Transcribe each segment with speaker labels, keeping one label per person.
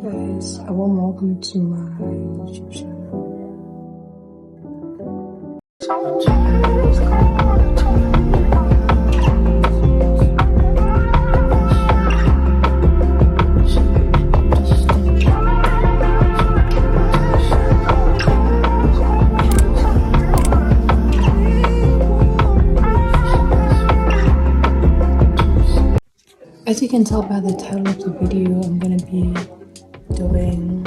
Speaker 1: Guys, a warm welcome to my YouTube channel. As you can tell by the title of the video, I'm gonna be doing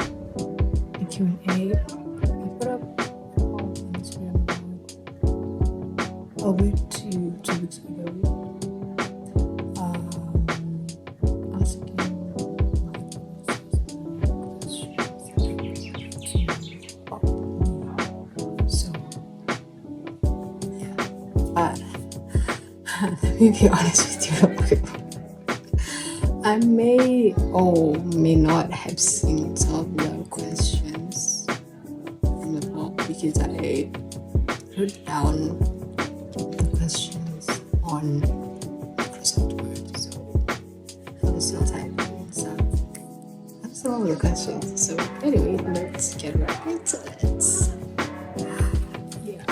Speaker 1: a Q&A. I put up on Instagram a week to 2 weeks ago, asking my questions. So yeah, let me be honest with you real quick. I may or may not have seen some of your questions from the blog because I wrote down the questions on Microsoft Word, so I was still typing and stuff. That's all the questions. So anyway, let's get right into it. Yeah.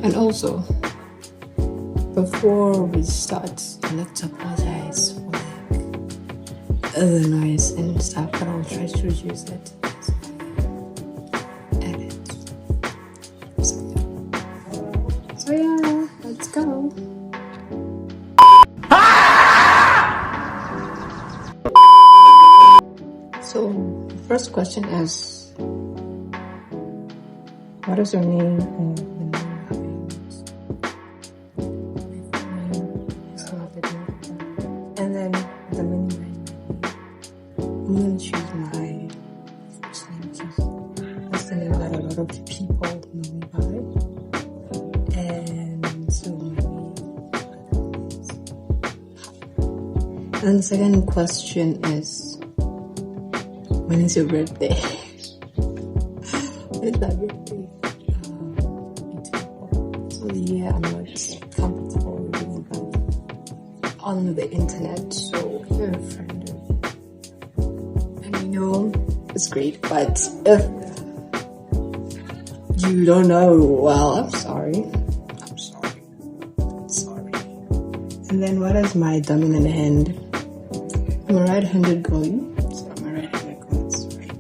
Speaker 1: And also, before we start, I'd like to apologize for the noise and stuff, but I'll try to reduce it as I edit. So yeah, let's go. So the first question is, what is your name and the name behind? And then the mini name. I'm gonna choose my first name because that's the name that a lot of people know me by. And so and then the second question is, when is your birthday? When is my birthday? So the year I'm not comfortable reading about on the internet, so if you're a friend and you know, it's great, but if you don't know, well, I'm sorry. And then what is my dominant hand? I'm a right-handed girl, so I'm a right-handed girl, that's right.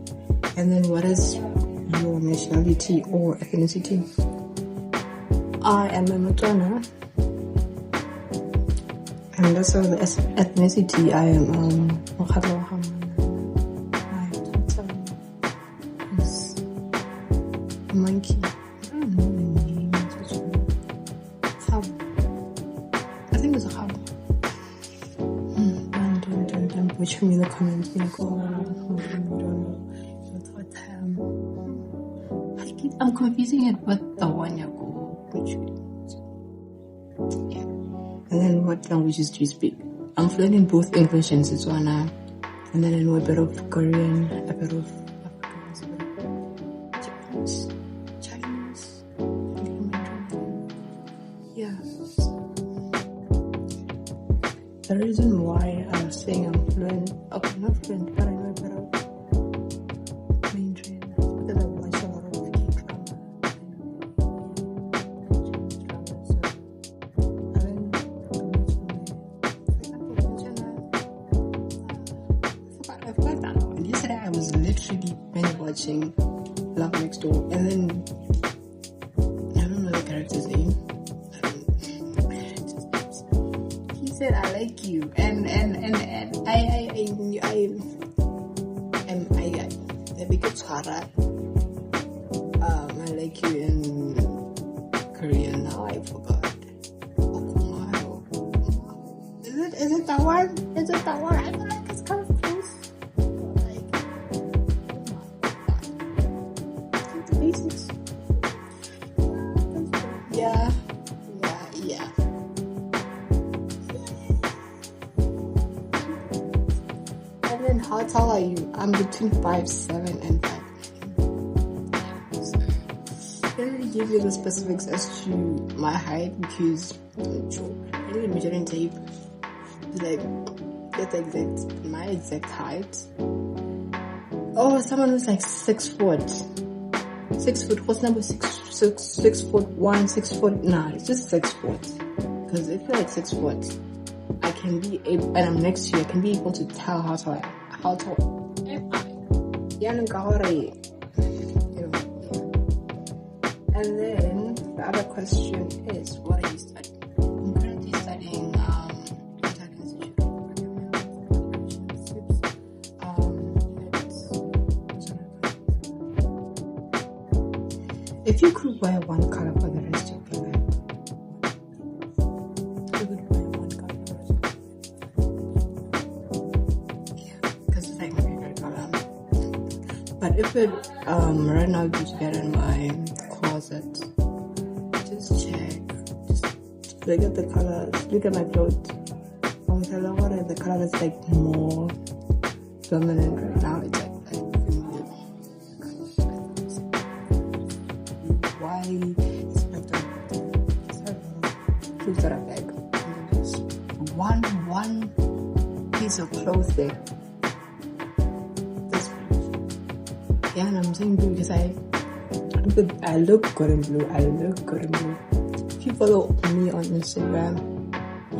Speaker 1: And then what is your nationality or ethnicity? I am a Motswana. And also the ethnicity, I am Mokgalo. My Twitter is Monkey. I don't know the name. I think it's a hub. Don't butcher me in the comments. You know, I'm confusing it with the one you go. Yeah. And then what languages do you speak? I'm fluent in both English and Setswana. And then I know a bit of Korean, a bit of Afrikaans, a bit of Japanese, Chinese, yeah. The reason why I'm saying I'm fluent, okay, not fluent, but I know a bit of Mandarin because I watch a lot of K-drama. Yesterday I was literally binge watching Love Next Door, and then I don't know the character's name. He said, "I like you," and I like you in Korean. Now I forgot. Is it that one? Is it that one? I feel like it's kind of close. Like, the basics. Yeah. And then how tall are you? I'm between 5'7" and 5'9". I didn't really give you the specifics as to my height because I didn't measure in tape. Like get my exact height. Oh, someone who's like 6 foot. 6 foot. What's number 6 foot 1, 6 foot? Nah, it's just 6 foot. Because if you're like 6 foot, I can be able, and I'm next to you, I can be able to tell how tall am I. Yeah. And then the other question is, what are you studying? I'm currently studying if you could wear one color for the rest of your life, you would wear one color for the rest of your life. Yeah, because it's like my favorite color. But if it right now you get in my closet, just check, just look at the colors, look at my clothes. I'll tell you what are the color that's like more dominant right now. It's like white, shoes that are like just one piece of clothes there. That's yeah, and I'm saying blue because I look good in blue. If you follow me on Instagram,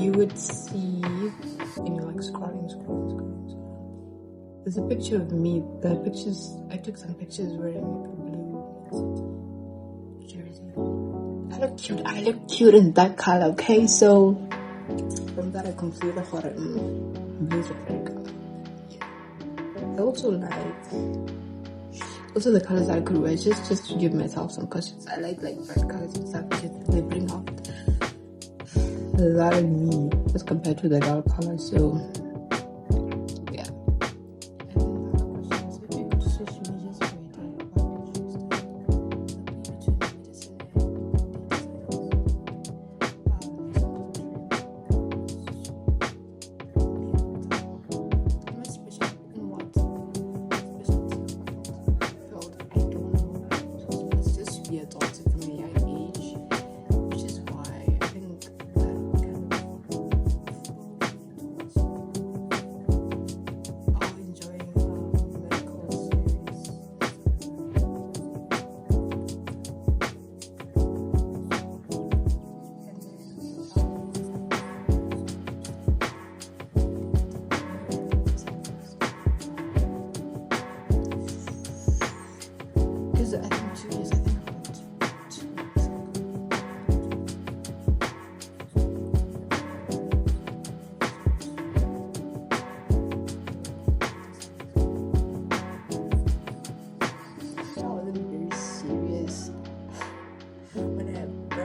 Speaker 1: you would see, and you're like scrolling. There's a picture of me. I took some pictures wearing a blue jersey. I look cute in that color, okay? So from that I conclude that blue is a favorite color. Yeah. I also like the colors that I could wear just to give myself some cushions. I like bright colors and stuff because they bring out a lot of me as compared to the dark colors. So yeah.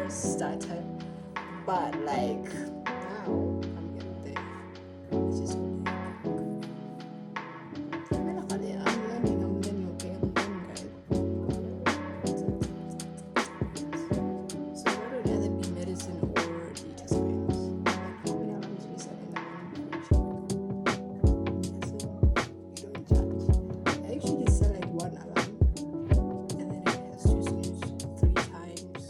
Speaker 1: Started, but like now I'm getting there. It's just I'm learning, okay, I'm learning, guys. So that would either be medicine or data science. How many alarms do you set in the morning? You don't judge. I actually set like one alarm, and then it has to snooze 3 times.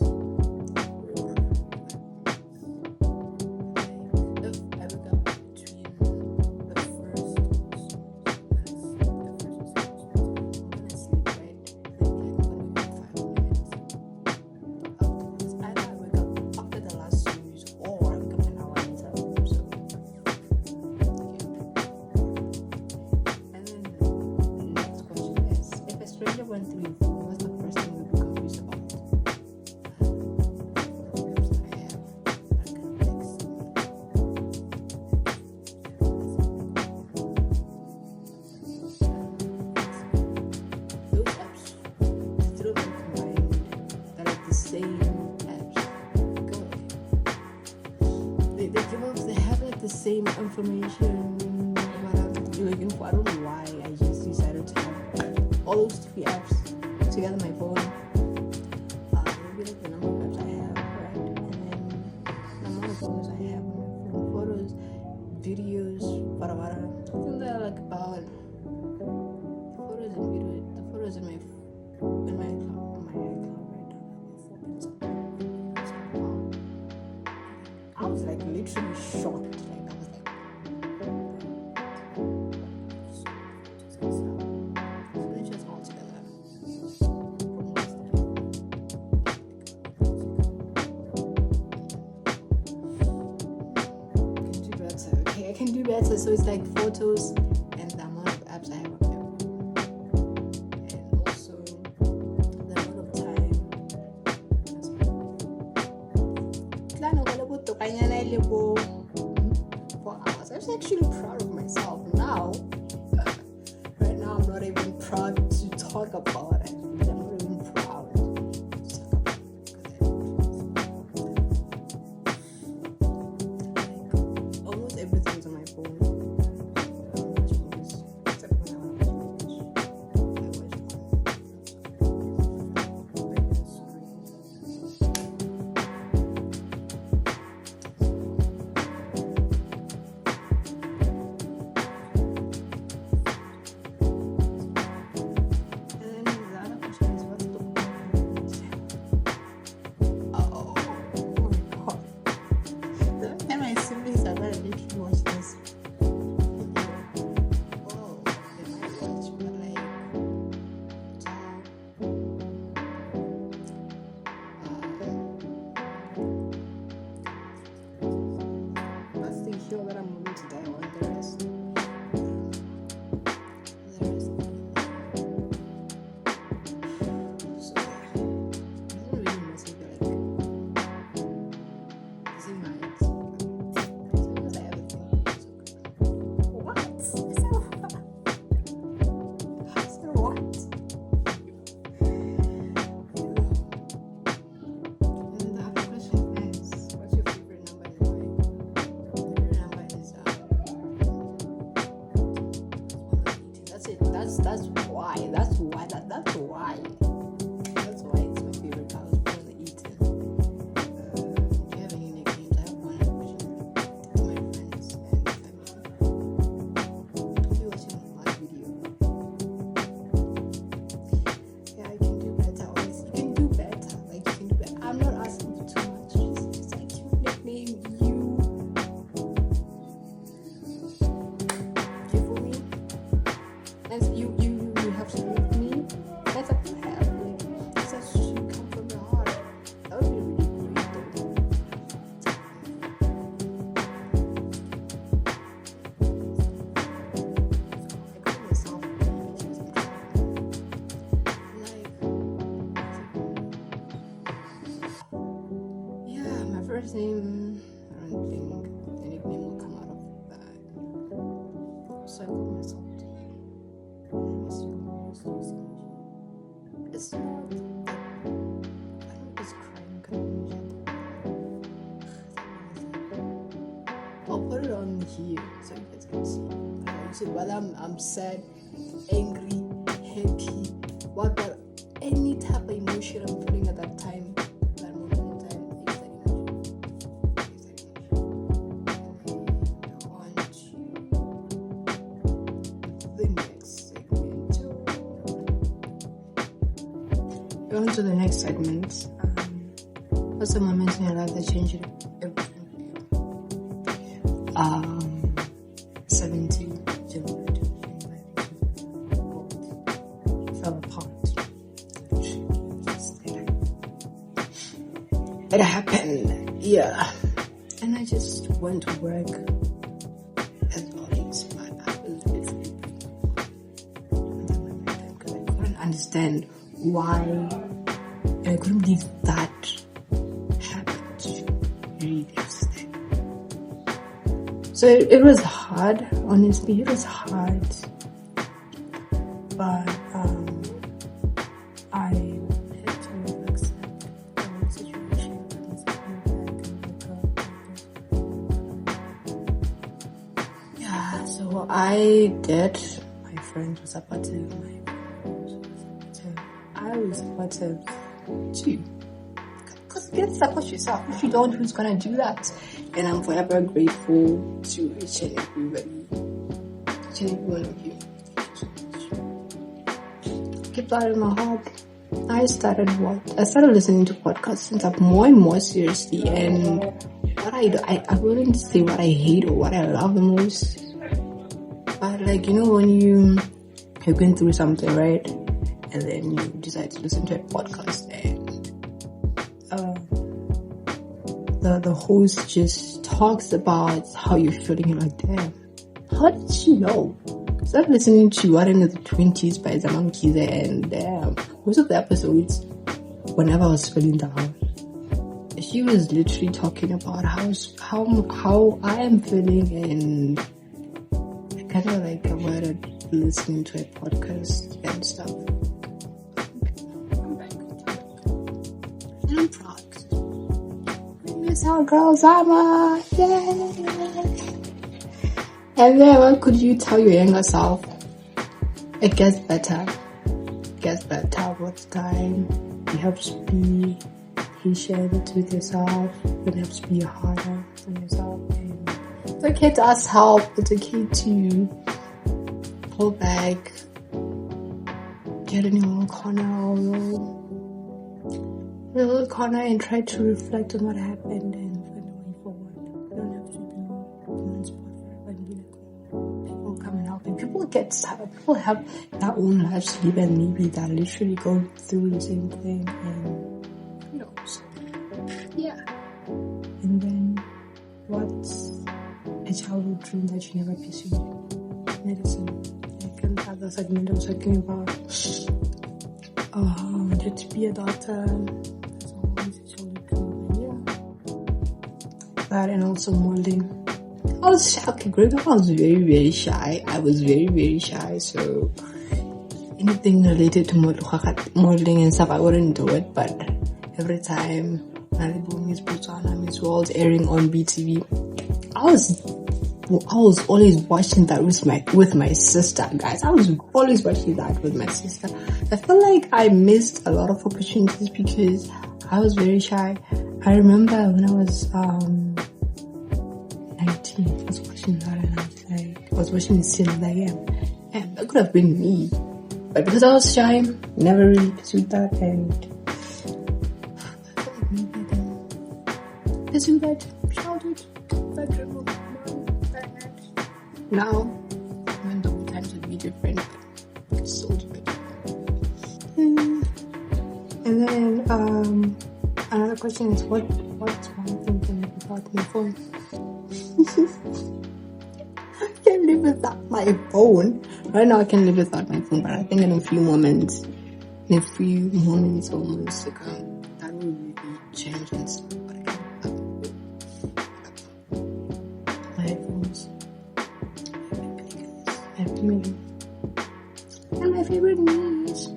Speaker 1: Went through your phone, what's the first thing you'd be confused about? Those apps, through them combined, they're like the same apps. They give off, they have like the same information. Like, I don't know why I just decided to have all those 3 apps together on my phone. Maybe like the number of apps I have, right? And then the amount of photos I have on my phone. Photos, videos, whatever. I think they're like about photos and videos. The photos in my iCloud right now. I was like literally shocked. Like I was like, So it's like photos and the amount of apps I have on my phone, and also the amount of time for hours. I was actually proud of myself now. Right now, I'm not even proud to talk about it. I'm not even proud to talk about it because almost everything's on my phone. I watch movies, except when I want to watch movies. That I'm moving to Taiwan. The rest. So yeah, it doesn't really matter like it's in my head. Because I have a thing. What? I said what? I said what? And the other question is, what's your favorite number and why? That's why it's my favorite. I was born to eat it. Do you have any nicknames? I have one which is my friends and family. I'll be watching my video. Yeah, you can do better. Always, you can do better. Like you can do better. I'm not asking for too much. Just like you nickname you. For me, that's you have to with me. That's a plan. Like, it's a should come from the heart. That would be really great though. I call myself yeah, my first name, I don't think the nickname will come out of that. So I call myself it's not, I don't just crying confusion. I'll put it on here so you guys can see. So whether I'm sad, angry, happy, what any type of emotion I'm feeling at that time, that moment in time, use that emotion. On to the next segment. What's the moment in your life that changed everything for you? 17 January 2025 fell apart. It happened, yeah. And I just went to work as always, but I was literally because I couldn't understand why. I couldn't believe that happened. Really understand. So it was hard, honestly. It was hard, but I had to accept the situation and yeah. So I did. My friend was supportive. I was supportive too. Because you can support yourself. If you don't, who's gonna do that? And I'm forever grateful to each and everybody, each and every one of you. Keep that in my heart. I started listening to podcasts since I'm more and more seriously, and what I do, I wouldn't say what I hate or what I love the most, but like, you know, when you're going through something, right? And then you decide to listen to a podcast, and the host just talks about how you're feeling. You're like, damn, how did she know? I started listening to What in the 20s by the Monkeys, and most of the episodes, whenever I was feeling down, she was literally talking about how I am feeling, and I kind of like avoided listening to a podcast and stuff. I'm back. And I'm proud. That's how girls are. Yeah. And then what could you tell your younger self? It gets better. It gets better with time. It helps be patient with yourself. It helps be harder on yourself. And it's okay to ask help. It's okay to pull back, get in your own corner or your little corner and try to reflect on what happened and find a way forward. You don't have to be in spot forever and be like, people come and help you. People get tired. People have their own lives to live, and maybe they're literally going through the same thing, and who knows? Yeah. And then what's a childhood dream that you never pursued? Medicine. Like in the other segment I was talking about, I wanted to be a doctor. That's always a childhood dream. Yeah. That and also modeling. I was shy. Okay, growing up I was very, very shy. I was very, very shy. So anything related to modeling and stuff, I wouldn't do it. But every time Miss Botswana, Miss World airing on BTV, I was always watching that with my sister, guys. I was always watching that with my sister. I felt like I missed a lot of opportunities because I was very shy. I remember when I was 19, I was watching that and I was watching the scene like, and that could have been me. But because I was shy, never really pursued that, and I felt like maybe I didn't pursue that childhood, that dream of mine. Now, even though times would be different, it's so different. And then another question is, what's one thing can live without my phone? I can't live without my phone. Right now I can live without my phone, but I think in a few moments or months to come, that will really change and stuff. But I can't have my headphones. And my favorite niece.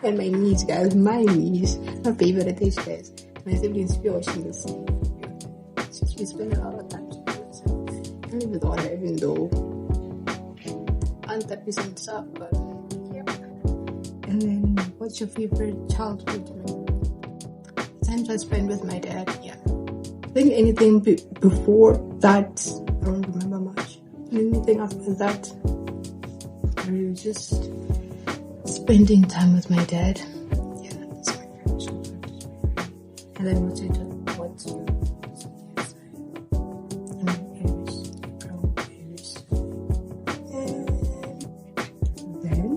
Speaker 1: And my niece, guys. My niece. My favorite dish, guys. My siblings feel watching this. We spend a lot of time together. So I live without her, even though I'm happy and stuff. But yeah. And then, what's your favorite childhood memory? Times I spent with my dad. Yeah. I think anything before that, I don't remember much. Anything after that, we were just spending time with my dad. Yeah, that's my favorite childhood. And then what's your zodiac sign? I'm Aries, April, Aries. And then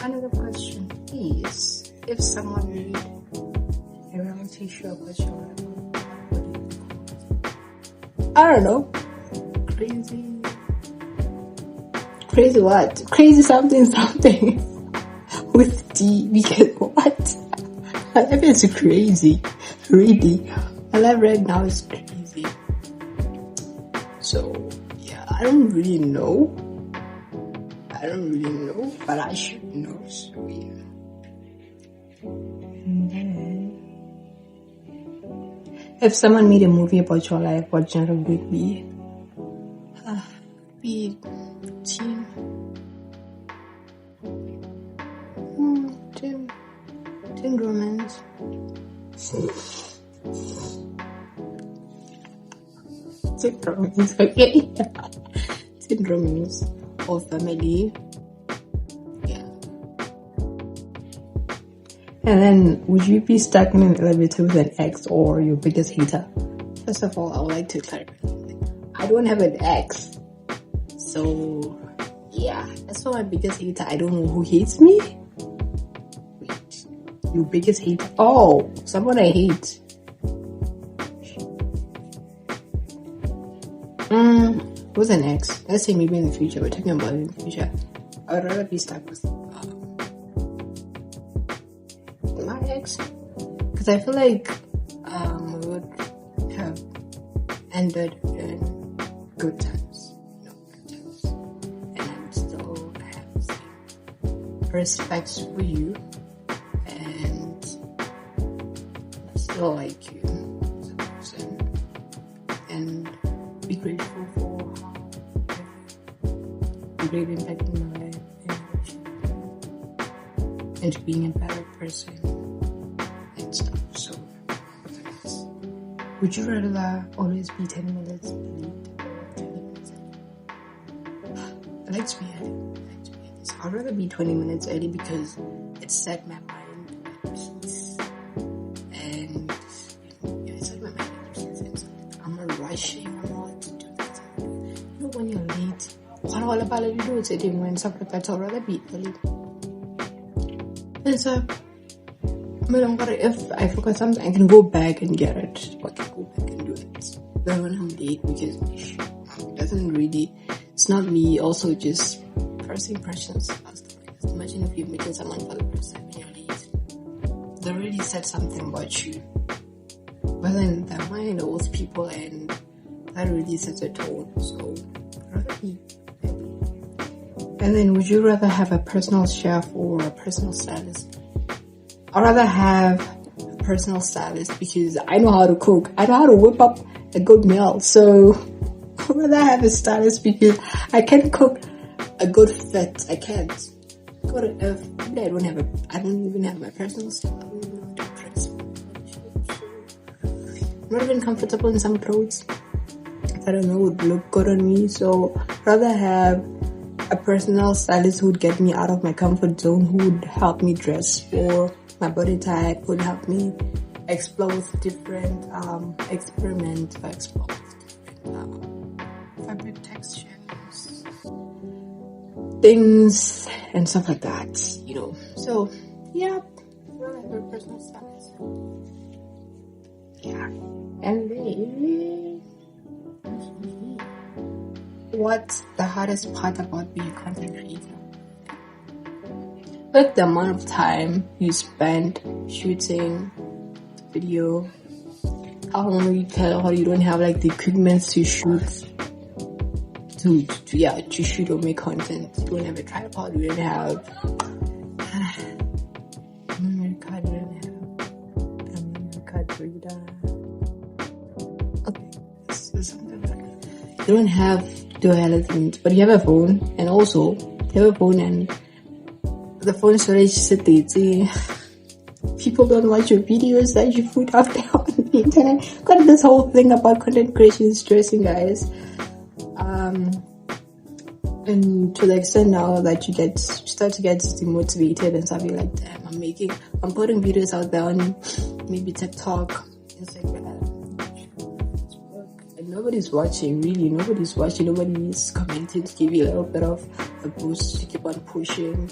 Speaker 1: another question is, if someone made a reality show about your life, what do you think? I don't know. Crazy what? Crazy something with D, because what? My life is crazy. Really. My life right now is crazy. So, yeah, I don't really know, but I should know, so yeah. And then, if someone made a movie about your life, what genre would it be? Be teen. Teen romance. Teen romance, okay. Teen romance or family. Yeah. And then, would you be stuck in an elevator with an ex or your biggest hater? First of all, I would like to clarify something. I don't have an ex. So, yeah, that's not my biggest hater. I don't know who hates me. Wait, your biggest hater? Oh, someone I hate. with an ex, let's say maybe in the future, we're talking about in the future, I would rather be stuck with my ex, because I feel like we would have ended in good times, and I would still have the same respect for you, and still like you as a person, and be grateful for how you really impacted my life and being a better person and stuff. So, would you rather always be 10 minutes late? 20 minutes early? Let's be early. I'd rather be 20 minutes early because it set my mind at peace. And it set my mind at peace. And so I'm not rushing. I'm not to do that. You know, when you're late, all about you do it when stuff like that. I'd rather be early. And so, if I forgot something, I can go back and get it. Or I can go back and do it. But when I'm late, because it doesn't really, it's not me also just first impressions. Imagine if you're meeting someone for the first time and you're late. They already said something about you. But then their mind of those people, and that really sets a tone. So, rather be early. And then, would you rather have a personal chef or a personal stylist? I'd rather have a personal stylist because I know how to cook. I know how to whip up a good meal. So I'd rather have a stylist because I can cook a good fit. I can't. I don't even have my personal style. I don't even know how to dress. I'm not even comfortable in some clothes. I don't know, would look good on me. So I'd rather have a personal stylist who would get me out of my comfort zone, who would help me dress for my body type, would help me explore with different experiment or explore with different fabric textures, things and stuff like that, you know. So yeah, I have a personal stylist. Yeah. And then what's the hardest part about being a content creator? Like the amount of time you spend shooting video, how long you tell how you don't have like the equipment to shoot to shoot or make content. You don't have a tripod, you don't have memory card, you don't have a memory card reader. Okay, this is something like you don't have dual things, but you have a phone, and also you have a phone and the phone storage sitting. People don't watch your videos that you put out there on the internet. Got this whole thing about content creation is stressing, guys. And to the extent now that you start to get demotivated and stuff, you're like, damn, I'm putting videos out there on maybe TikTok, Instagram, Facebook, and nobody's watching, really. Nobody's watching, nobody's commenting to give you a little bit of a boost to keep on pushing.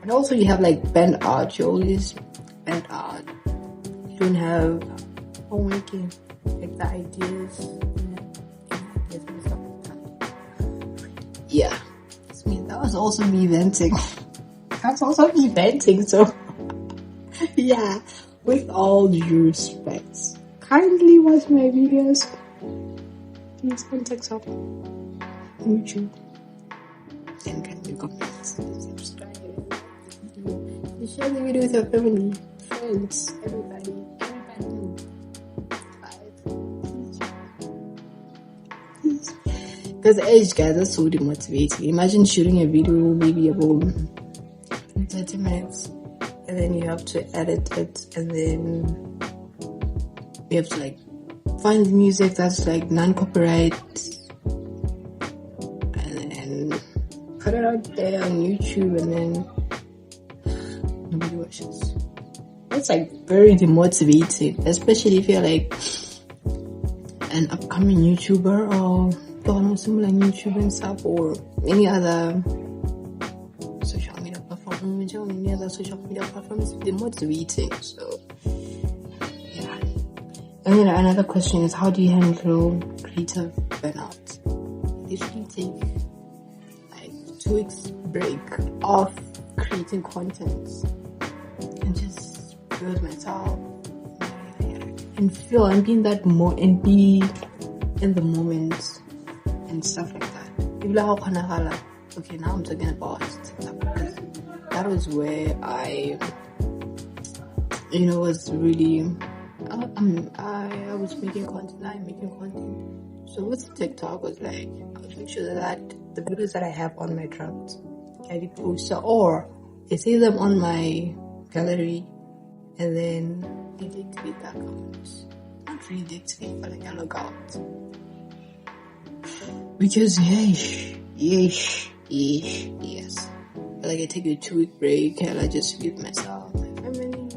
Speaker 1: And also you have like band art, you always band art. You don't have homeworking, like the ideas. Yeah, it's me. That was also me venting. So yeah, with all due respect, kindly watch my videos. Please on TikTok, YouTube, and kindly comment, subscribe. You share the video with your family, friends, everybody. Because age, guys, that's so demotivating. Imagine shooting a video maybe about 30 minutes, and then you have to edit it, and then you have to like find the music that's like non-copyright, and then put it out there on YouTube, and then nobody watches. It's like very demotivating, especially if you're like an upcoming YouTuber or similar YouTube and stuff, or any other social media platform. It's demotivating. So yeah. And then another question is, how do you handle creative burnout. I literally take like 2 weeks break off creating content and just build myself and feel and be in that and be in the moment and stuff like that. Okay, now I'm talking about TikTok because that was where I was really I was making content. I'm making content. So with TikTok was like I was making sure that the videos that I have on my draft can be posted, or I save them on my gallery and then I deactivate the account. Not really deactivate, but like I log out. Because yes. Like I take a 2 week break and I just give myself my family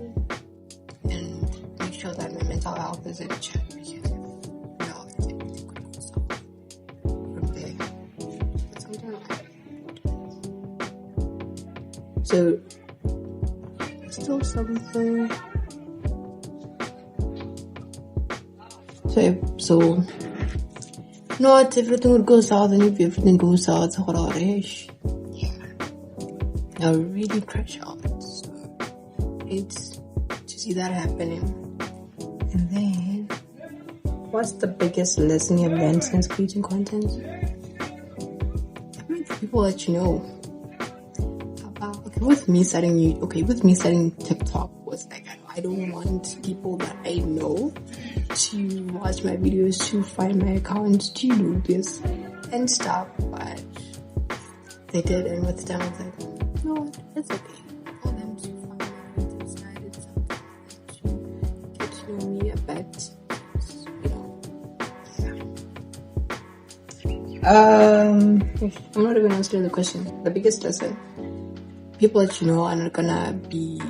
Speaker 1: and make sure that my mental health is in check, because if not, everything could go south from there. It's something like that. So still something. So not everything would go south, and if everything goes south, I really crash out. So it's to see that happening. And then, what's the biggest lesson you've learned since creating content? I mean, for people that you know. With me starting TikTok was like, I don't want people that I know to watch my videos, to find my account, to do this and stuff, but they did, and with time I was like, no, it's okay for them to find my creative side and something to get to know me a bit, I'm not even answering the question. The biggest lesson: people that you know are not gonna be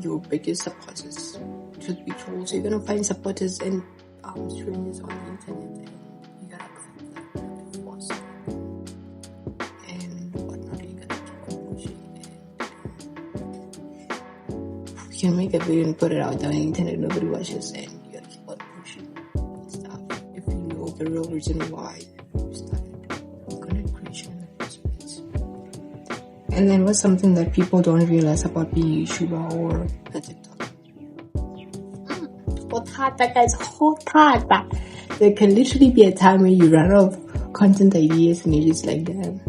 Speaker 1: your biggest supporters. Truth be told, so you're gonna find supporters and strangers on the internet, and you gotta accept that and force and whatnot. You gotta keep pushing, and you can make a video and put it out there on the internet, nobody watches, and you gotta keep on pushing and stuff. If you know the real reason why you started content creation in the first place. And then what's something that people don't realize about being a YouTuber or a TikTok? There can literally be a time where you run out of content ideas and you're just like, damn,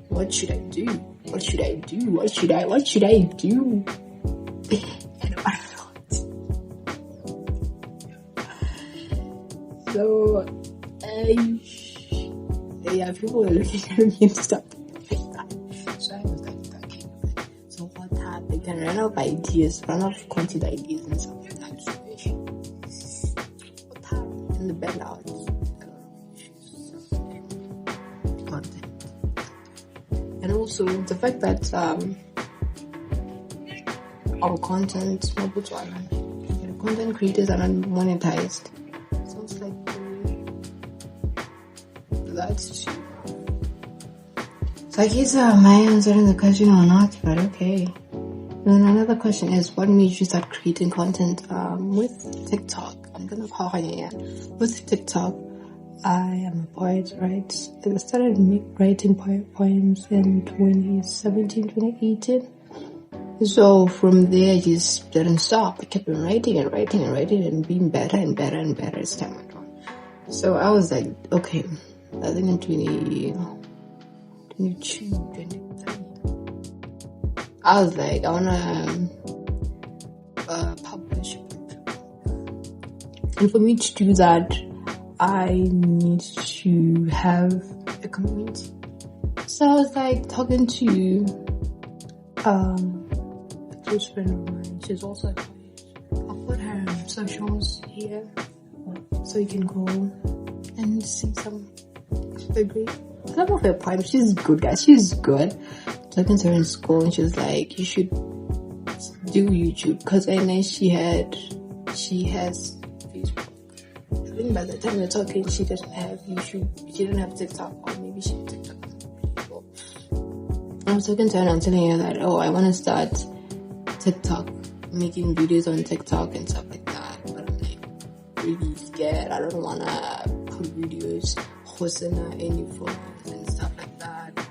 Speaker 1: what should I do? What should I do? What should I do? And I'm not. So, yeah, people were looking at me and stuff like that. So I was like, okay, so what happened? They can run out of ideas, run out of content ideas and stuff like that. So, what happened in the bed out? Content. And also the fact that our content, content creators are not monetized. So it's like that's true. So I guess am I answering the question or not? But okay. And then another question is, what made you start creating content with TikTok? I'm gonna call her with TikTok. I am a poet, right? I started writing poems in 2017, 2018. So from there, I just didn't stop. I kept on writing and being better and better and better as time went on. So I was like, okay, I think in 2022, 23, I was like, I wanna publish a book. And for me to do that, I need to have a community. So I was like talking to a close friend of mine. She's also a poet. I'll put her socials here so you can go and see some of her poems. She's good, guys. She's good. Talking to her in school, and she was like, you should do YouTube, because I know she has Facebook. I think by the time we're talking, she didn't have YouTube. She didn't have TikTok, or maybe she had TikTok. I was talking to her and I'm telling her that, I want to start TikTok, making videos on TikTok and stuff like that. But I'm like really scared. I don't want to cool videos, Hosana, any followers and stuff like that.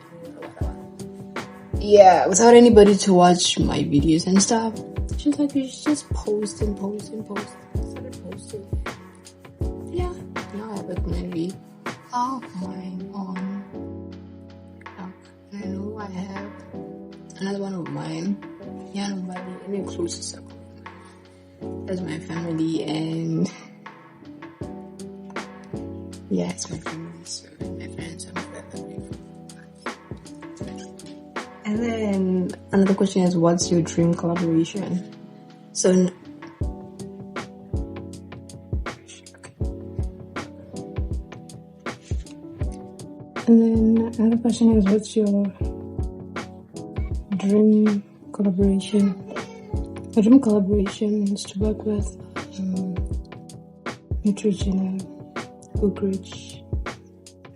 Speaker 1: Yeah, without anybody to watch my videos and stuff. She's like, you should just post and post and post. I started posting. Yeah, now I have like maybe half mine on. I know I have another one of mine. Yeah, nobody in a close circle. That's my family, and yeah, it's my family, so my friends, I'm forever grateful. And then another question is, what's your dream collaboration? So, and then another question is, what's your dream collaboration? My dream collaboration is to work with Neutrogena, Oakridge,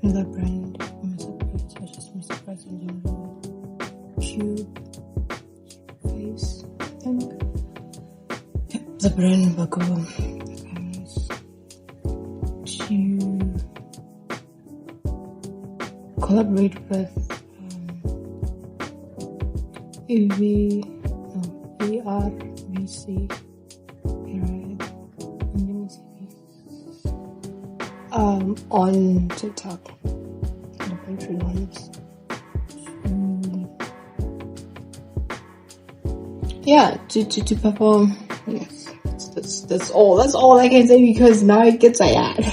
Speaker 1: another brand, Mr. Price in general, Tube, Face, and the brand Bago, to collaborate with ARVC, right? Let me see. On TikTok, the poetry ones. Yeah, to perform. Yes, that's all I can say, because now it gets tired.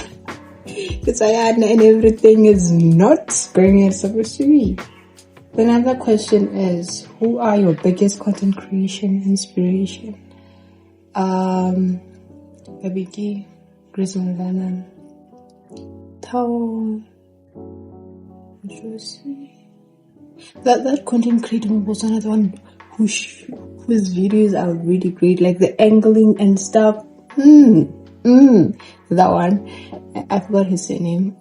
Speaker 1: And everything is not going as supposed to be. The another question is, who are your biggest content creation inspiration? Babiki, Grace Mandanan, Tao, that content creator was another one whose videos are really great, like the angling and stuff. That one, I forgot his name.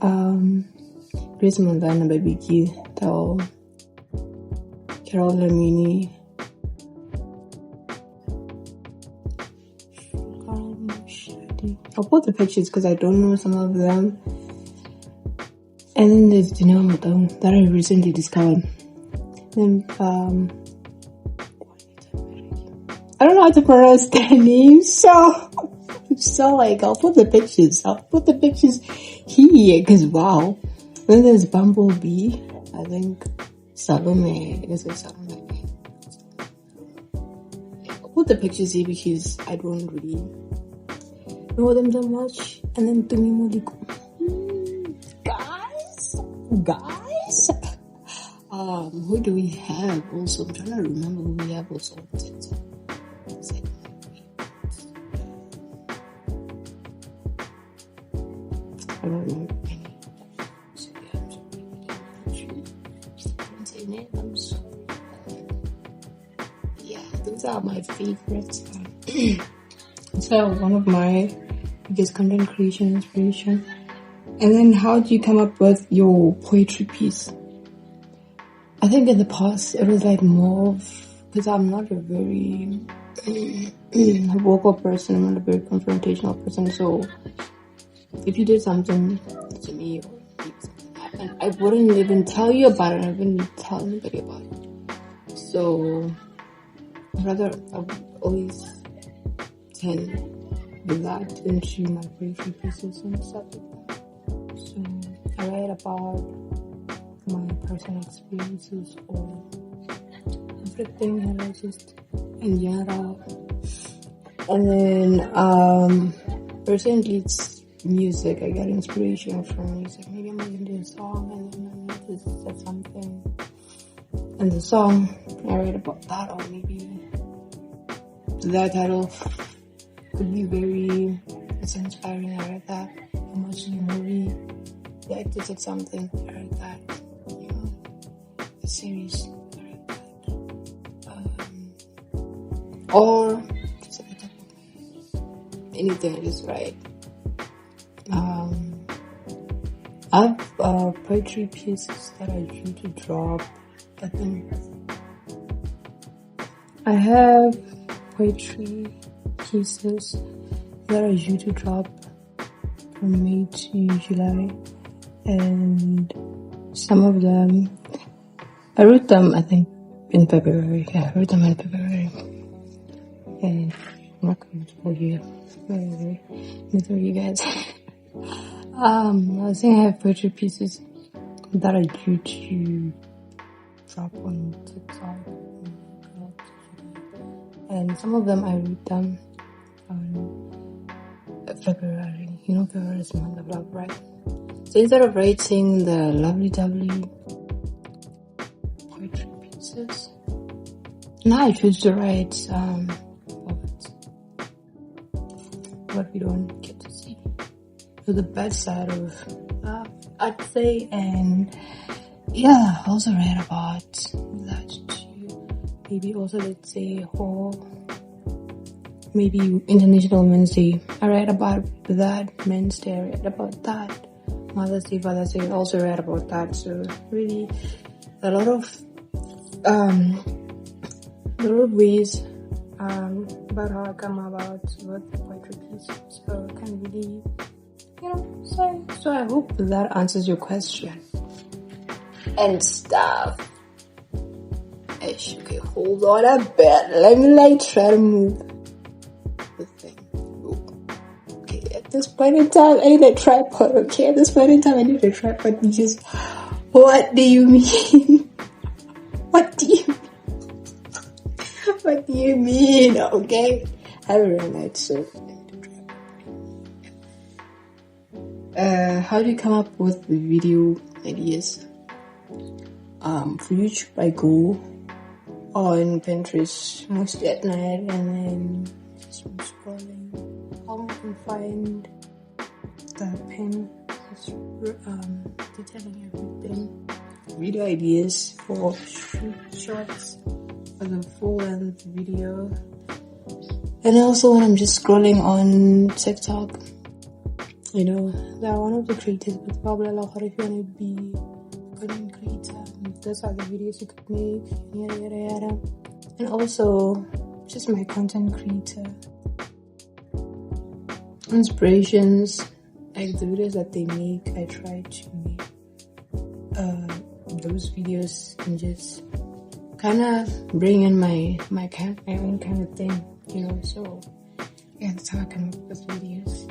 Speaker 1: Grace Mandana, Babiki, Tao, Carol Lamini. I'll put the pictures because I don't know some of them. And then there's Dinah that I recently discovered. Then I don't know how to pronounce their names, so like I'll put the pictures here, because wow. Then there's Bumblebee, I think Salome, is it Salome? I'll put the pictures here because I don't really know them that much. And then Tumi Moliko. Guys, who do we have also? I'm trying to remember who we have also. I don't know any. I'm sorry. Yeah, those are my favorites. So one of my biggest content creation inspiration. And then how do you come up with your poetry piece? I think in the past it was like more because I'm not a very vocal person, I'm not a very confrontational person, so if you did something to me or something happened, I wouldn't even tell you about it, I wouldn't tell anybody about it. So rather I would always tend with that into my poetry pieces and stuff like that. So I write about my personal experiences or everything, and I just in general. And then recently it's music. I get inspiration from music. Maybe I'm going to do a song and then I just said something in the song. I write about that, or maybe that title could be it's inspiring. I read that. I'm watching a movie. The actor said something. I read that. A series. I read that. Or just at the top of my head. Anything I just write. I have poetry pieces that I due to drop. I think I have poetry pieces that are due to drop from May to July, and some of them I wrote them, I think, in February. Yeah, I wrote them in February. And I'm not going to tell you February. I'm tell you guys. I was saying I have poetry pieces that are due to drop on TikTok. And some of them I wrote them on February. You know, February is the month of love, right? So instead of writing the lovely poetry pieces, now I choose to write what we don't get to see. So the bad side of I'd say, and yeah, I also read about that too. Maybe also, let's say, maybe International Women's Day. I read about that. Men's Day, I read about that. Mother's Day, Father's Day, I also read about that. So really, a lot of ways about how I come about with poetry pieces. So I can't really, say. So I hope that answers your question and stuff. Okay, hold on a bit. Let me try to move the thing. Okay, at this point in time, I need a tripod. Okay, at this point in time, I need a tripod. Because what do you mean? What do you mean? Okay, I have a real night, so how do you come up with the video ideas? For YouTube, I go on Pinterest mostly at night, and then just scrolling. How I can find the pen detailing everything. Video ideas for shorts, for the full-length video. And also when I'm just scrolling on TikTok, they are one of the creators with Pablo if you want to be a content creator. Those are the videos you could make, yada. And also, just my content creator inspirations, like the videos that they make, I try to make those videos and just kind of bring in my own kind of thing, so yeah, that's how I come up with videos.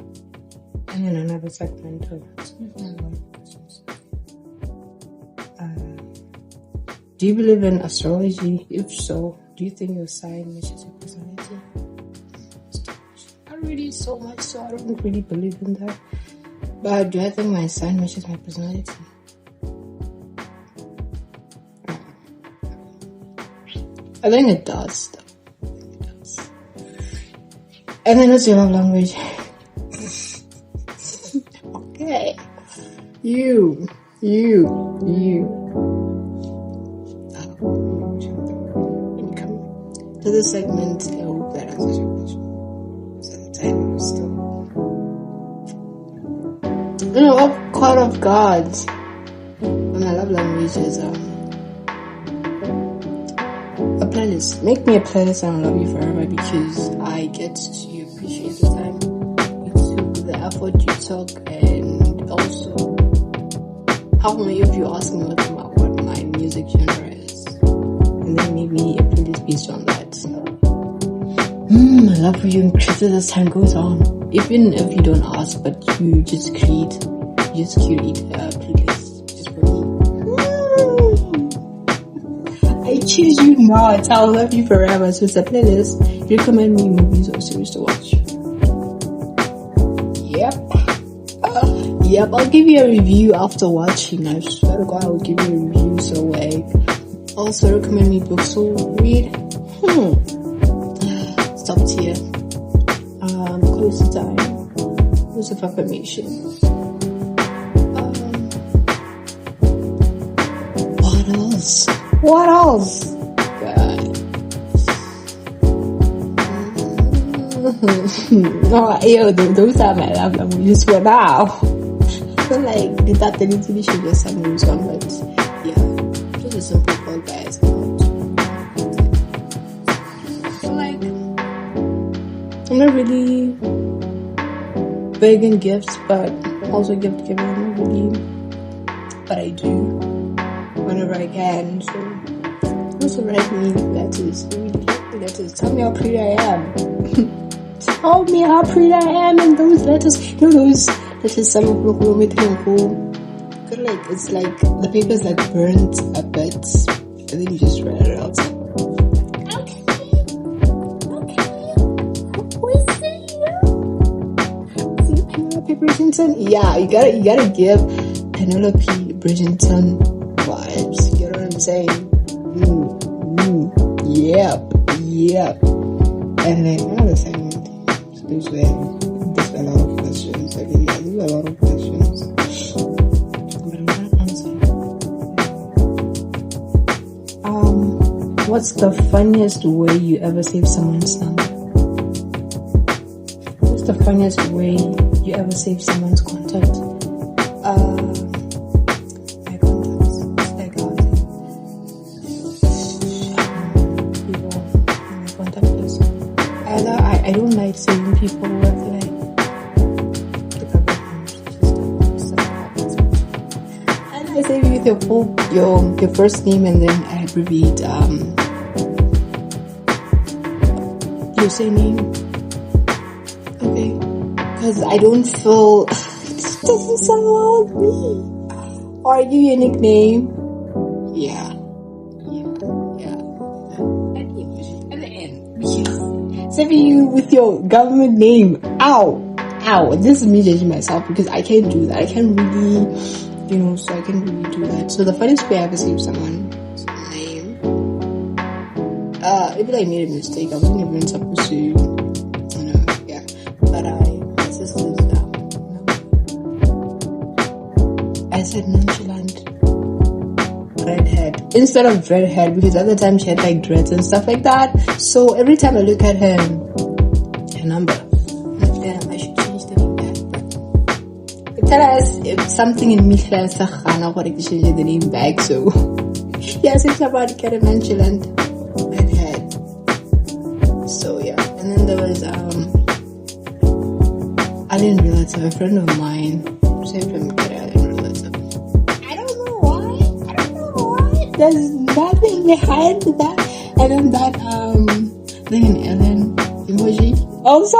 Speaker 1: And then another segment of questions. Do you believe in astrology? If so, do you think your sign matches your personality? I don't read it so much, so I don't really believe in that. But do I think my sign matches my personality? I think it does. And then what's your love language? Okay. You. When you come to this segment, I hope that answers your question. So the time is still. I'm caught off guard. And my love language is a playlist. Make me a playlist and I'll love you forever, because I get to appreciate the time you took, the effort you took, and also how many of you ask me what my music genre is, and then maybe a playlist based on that. So my love for you increases as time goes on, even if you don't ask, but you just curate a playlist just for me. I choose you now. I'll love you forever. So it's a playlist. Recommend me movies or series to watch. Yep, I'll give you a review after watching. I swear to God, I'll give you a review. So also recommend me books to read. Stop tier. Close to time. Words of affirmation. What else? Those are my love languages for now. So did that turn into the should just some moves on, but yeah, just a simple call, guys. So I'm not really big in gifts, but also gift giving, not really. But I do whenever I can. So also write me letters. Letters. Tell me how pretty I am. Tell me how pretty I am in those letters. You know those letters some of like it's like the paper's like burnt a bit, and then you just write it out. Okay. We see you, Penelope Bridgerton. Yeah, you gotta give Penelope Bridgerton vibes. You know what I'm saying? Yep. And then another segment. There's a lot of questions. I mean, there's a lot of questions. What's the funniest way you ever saved someone's number? What's the funniest way you ever saved someone's contact? My contacts. Like people in my contact list. Either I don't like saving people with like and I save you with your first name, and then I abbreviate your surname. Okay, because I don't feel this doesn't sound well with me. Or I give you a nickname. Yeah. At the end, saving you with your government name. Ow. This is me judging myself because I can't do that. I can't really, so I can't really do that. So the funniest way I ever saved someone's name, maybe I made a mistake. I wasn't even supposed to, but my sister's I said nonchalant redhead instead of redhead because at the time she had like dreads and stuff like that. So every time I look at her number, I should change the name back. But tell us if something in me says I want to change the name back. So yes, it's about get a nonchalant redhead. So yeah, and then there was I didn't realize a friend of mine saved him. I didn't realize it. I don't know why. There's nothing behind that. And then that thing in Ellen emoji. Also,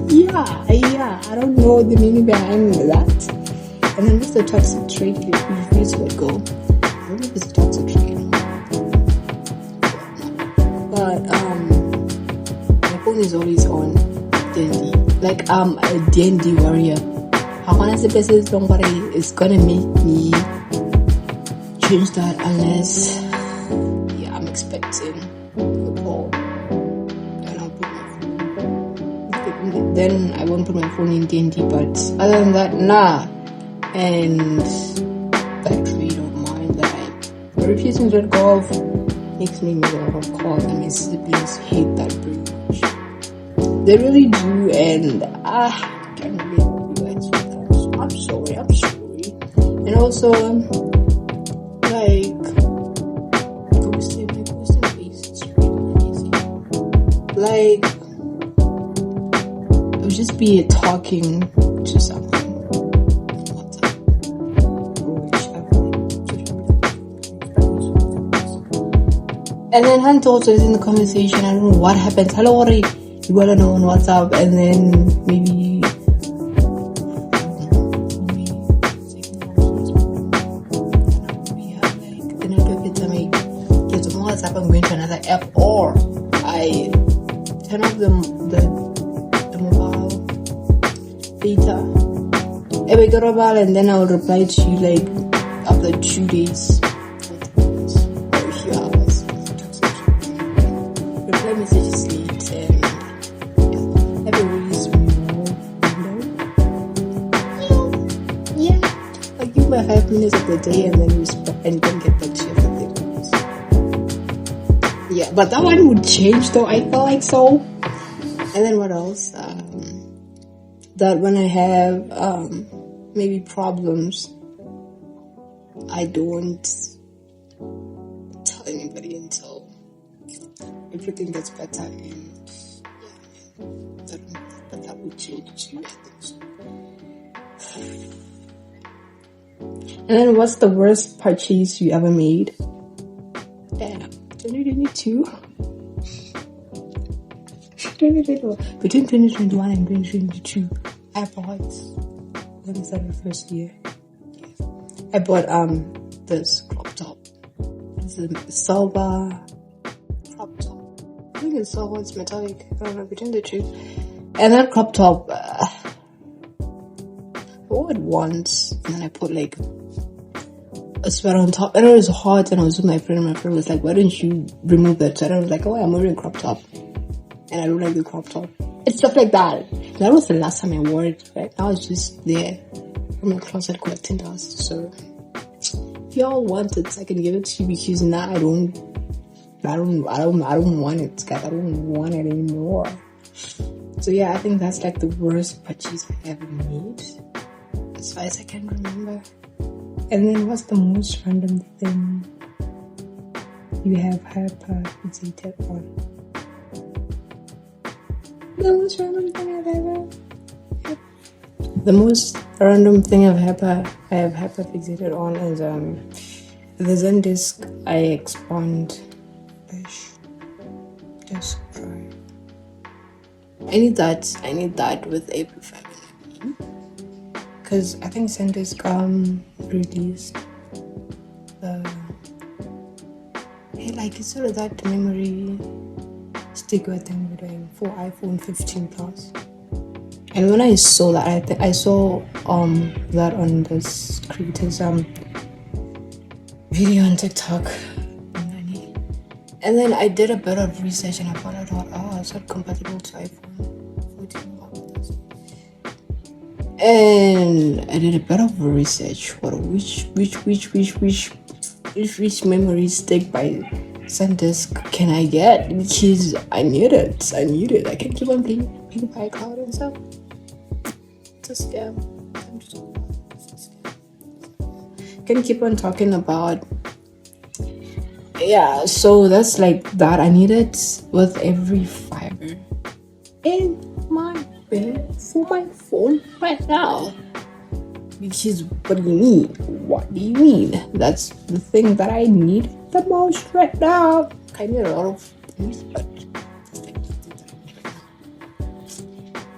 Speaker 1: yeah. I don't know the meaning behind that. And then what's the toxic trait you refuse to let go? I don't know if it's a toxic trait. But my phone is always on D&D. Like I'm a D&D warrior. How honestly this is somebody is gonna make me change that unless I'm expecting a call. And I'll put my phone. Then I won't put my phone in D&D, but other than that, nah. And that trait of mine that I refusing to let go of makes me make a lot of calls, and my siblings hate that very much. They really do, and I can't really help you guys with that. I'm sorry. And also, like, ghosting face is really easy. Like, it would just be talking to someone. And then Hunt also is in the conversation. I don't know what happens. Hello, what are you wanna know on WhatsApp? And then maybe the network gets on WhatsApp. I'm going to another app, or I turn off the mobile data. And then I'll reply to you like after 2 days. Messages late and everybody's more like give my 5 minutes of the day and then and then get back to you for 30 minutes. Yeah, but that one would change though. I feel like so. And then what else? That when I have maybe problems, I don't tell anybody until everything gets better, and that And then what's the worst purchase you ever made? Damn, 2022. Between 2021 and 2022, I bought, when is that the first year? I bought this crop top. It's a silver crop top. I think it's silver, it's metallic. I don't know, between the two. And that crop top, I wore it once, and then I put like a sweater on top, and it was hot, and I was with my friend, and my friend was like, why don't you remove that sweater? I was like, oh, I'm wearing a crop top, and I don't like the crop top. It's stuff like that. That was the last time I wore it. Right now it's just there from my closet collecting dust. So if y'all want it, I can give it to you, because now I don't want it, guys. I don't want it anymore. So yeah, I think that's like the worst purchase I ever made, as far as I can remember. And then what's the most random thing you have hyperfixated on? The most random thing I've ever... The most random thing I have hyperfixated on is the Zendisk iExpand disk drive. I need that with April 5. Because I think Zendisk released the it's sort of that memory sticker thing we're doing for iPhone 15 Plus. And when I saw that, I saw that on this creator's video on TikTok. And then I did a bit of research, and I found out, it's not compatible to iPhone 14. And I did a bit of research. Which memory stick by SanDisk can I get? Because I need it. I can keep on paying by cloud and stuff. It's a scam. Can keep on talking about. Yeah, so that's like that. I need it with every fiber in my bed for my phone right now. Which is, what do you mean? What do you mean? That's the thing that I need the most right now. I need a lot of things, but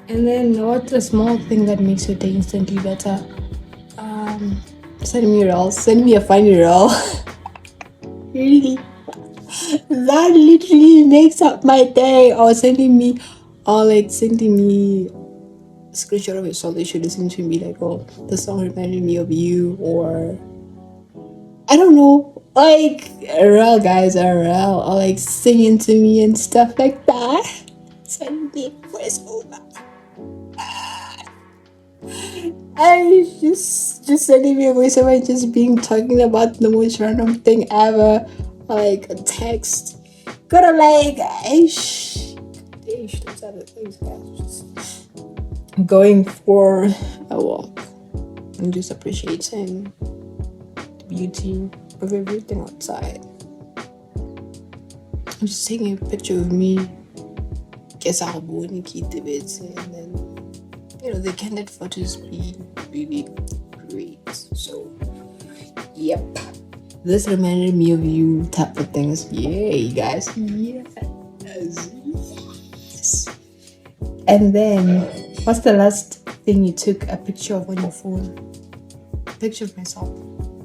Speaker 1: and then what's a small thing that makes your day instantly better? Send me a reel. Send me a funny reel. Really, that literally makes up my day. Or sending me a screenshot of a song they should listen to, and be like, oh, the song reminded me of you, or I don't know, like a reel, guys, or like singing to me and stuff like that. Send me a voice over. I just sending me a voice over, just talking about the most random thing ever, like a text. Gotta like, those are the things, guys. Just going for a walk and just appreciating the beauty of everything outside. I'm just taking a picture of me, guess I'll and then the candid photos be really great. So yep, this reminded me of you type of things. Yay, guys. Yes. And then what's the last thing you took a picture of on your phone? Picture of myself.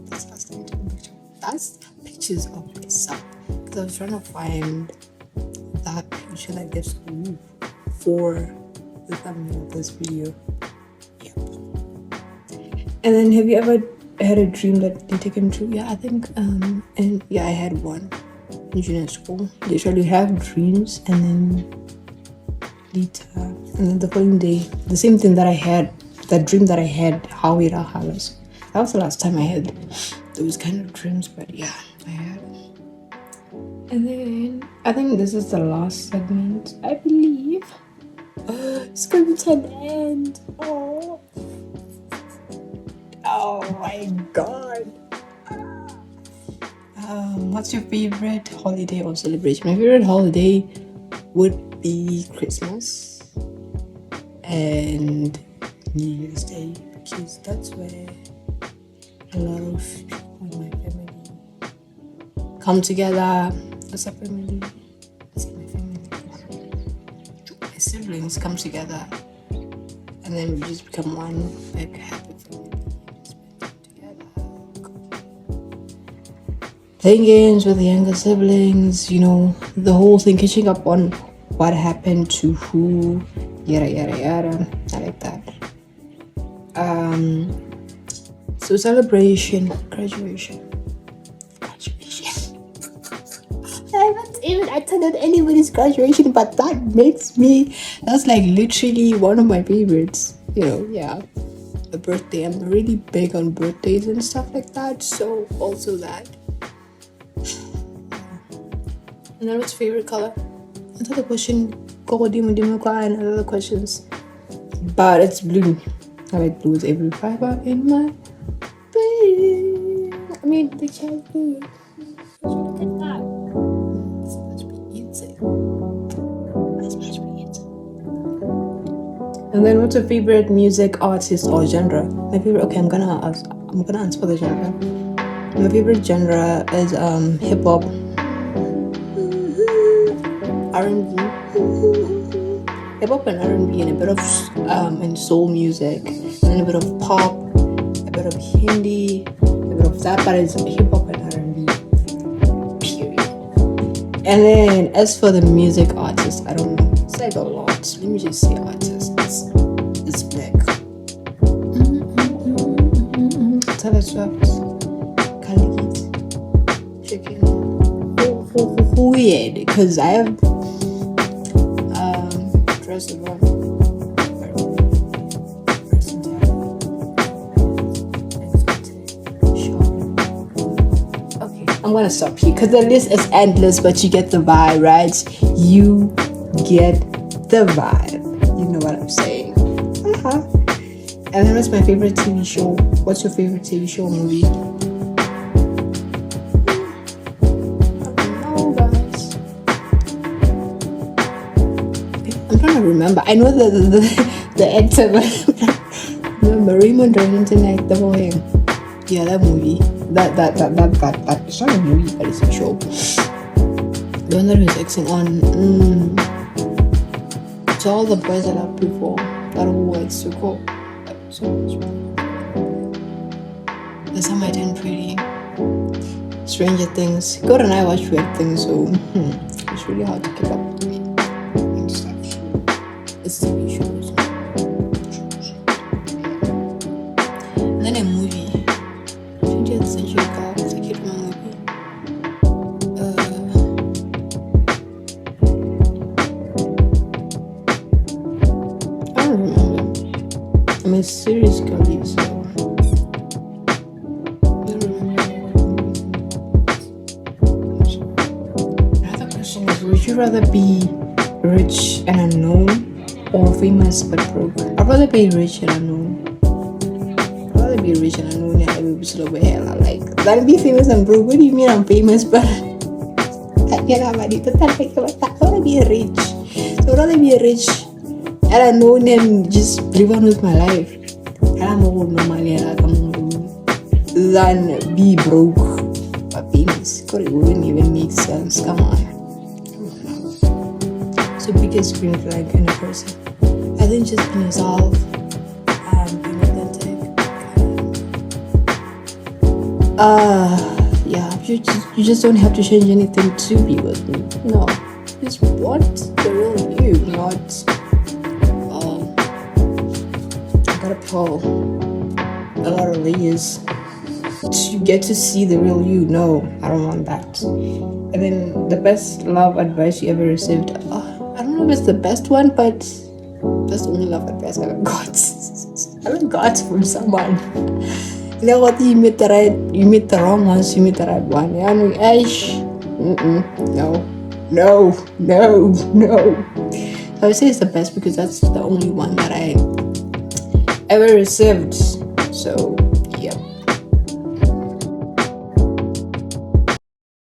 Speaker 1: That's the last thing I took a picture of. That's pictures of myself. Because I was trying to find that picture that gets for the thumbnail of this video. Yeah. And then have you ever had a dream that didn't take him true? Yeah, I think I had one in junior school. Literally have dreams, and then later, and then the following day, the same thing that I had, that dream that I had, how it was. That was the last time I had those kind of dreams, but yeah, I had. And then I think this is the last segment, I believe. It's coming to an end. Oh my god. What's your favorite holiday or celebration? My favorite holiday would be Christmas, and New Year's Day, because that's where a lot of people in my family come together as a family. I say my family. My siblings come together, and then we just become one big happy family. Spend time together, playing games with the younger siblings, the whole thing, catching up on what happened to who, yada yada yada. I like that. So celebration, graduation. I haven't even attended anybody's graduation, but that's like literally one of my favorites. Yeah. A birthday. I'm really big on birthdays and stuff like that. So also that. And then what's favorite color? Another question. And other questions. But it's blue. I like blue with every fiber in my being. I mean, the child blue. Look at that. And then what's your favorite music artist or genre? My favorite, okay, I'm gonna answer for the genre. My favorite genre is hip hop, R&B, hip hop and R&B, and a bit of and soul music, and then a bit of pop, a bit of Hindi, a bit of that, but it's hip hop and R&B. Period. And then as for the music artist, I don't know. It's like a lot. Let me just say artists. It's black. Taylor Swift, Khalid, Chicken. Weird, because I have dressed a lot. Okay, I'm gonna stop here because the list is endless, but you get the vibe, right? You get the vibe. You know what I'm saying? And then what's my favorite TV show? What's your favorite TV show movie? Oh, guys. I'm trying to remember. I know the actor, but remember Raymond Darlington, like the whole thing. Yeah, that movie. That it's not a movie, but it's a show. The one that he was acting on. To all the boys that I've before, that whole like so cool. So much. The time I turned pretty. Stranger Things. God and I watch weird things, so it's really hard to keep up with me. It's TV shows. And then a movie. 20th Century Girls. I can't remember movie. I don't remember. I'm a serious girlie, so I don't remember. Another question is, would you rather be rich and unknown or famous but broke? I'd rather be rich and unknown. I'd rather be rich and unknown like than be famous and broke. What do you mean I'm famous but I can't have money? But I want to be rich. So I'd rather be rich and unknown and just live on with my life. And I'm all normally than be broke but famous. God, it wouldn't even make sense. Come on. So biggest green flag in a person. I think just being yourself, being authentic. Yeah, you just don't have to change anything to be with me. No, just want the real you, not I gotta pull a lot of layers to get to see the real you. No, I don't want that. And then the best love advice you ever received. I don't know if it's the best one, but that's the only love advice I ever got. I ever got from someone. You know what? You meet the wrong ones, you meet the right one. Yeah, I'm like, no. I would say it's the best because that's the only one that I ever received. So